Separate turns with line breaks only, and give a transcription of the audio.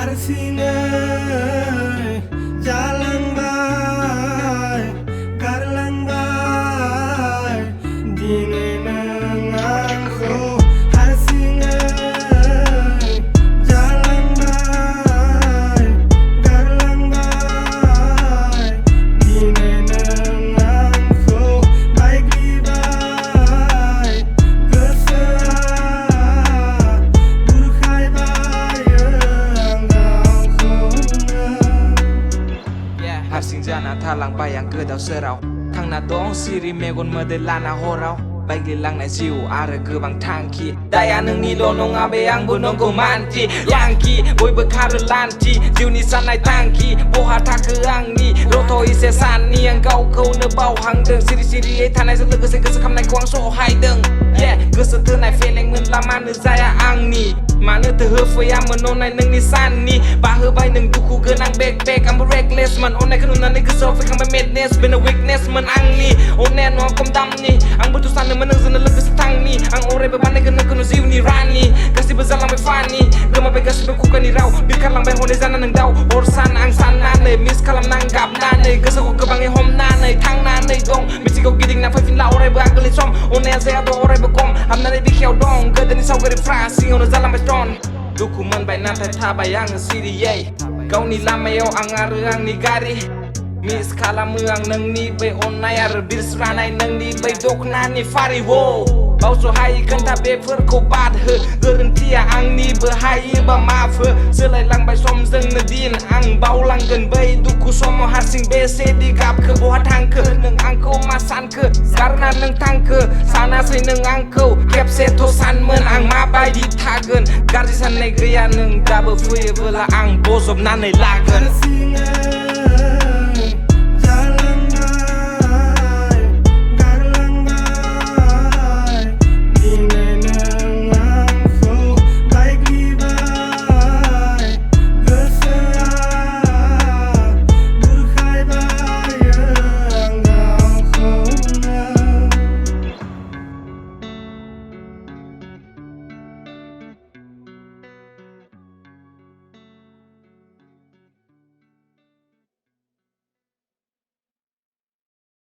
harsingay jalangbai garlangbai dine nangangso harsingay jalangbai garlangbai dine nangangso baik libai gesera burkhai
Harsing jana thalang bayang kedau serau Thangna dong siri megon modelana horau Baik dilangna jiu are gebang tangki Daya nengni lo nonga beyang bu nongko manti Yangki boy bekar lanti jiu ni sanai tangki Boha tak angni roto ise sani yang kau ne bau hang deng siri-siri tanai se lege se kesekam nai kuang so hai deng Yeah gese tenai feleng men laman zaya angni Mana terhefo yang menonai neng nisani Bahe bay neng duku genang backpack I'm reckless man Onai kenunan ni kesel Fik hambai madness Been a weakness man ang ni Onai no kom dam ni Ang betusan ni meneng zena lega setang ni Ang ore bebanai kena kenu ziu ni rani Kasih bezalang bay fani Gema bay kasih bay kuka ni rau Biarkan lang bay hone zana neng dau Orsan ang sana ne Mis kalam nang gap nane Gesa ko kebangi hom nane Tang nane dong Misi ko giding na fai fin la ore beageli som Onai zaya do ore bekom Am nane bikiau dong Gede ni sau gari frasi Onai zalang bay Dokumen bay nantai tabayang siri yay Kau ni lamayo ang arang ni gari Mis kala muang nang ni bay onayar Birs ranay nang ni bay dokna ni fari wo Bau so hai kanta be fur ko bad he Gerentia ang ni bahai ba maaf he Selai lang bay som zeng nadin Ang bau lang gen bay duku somo harsing be se di gap ke boha tang ke Neng angko masan ke Karena neng tang ke Sana say neng angko Kep se tosan men ang mabay di tagen Garjisan negeri neng dabe fuye bela ang bozob nanay lagen
harsingay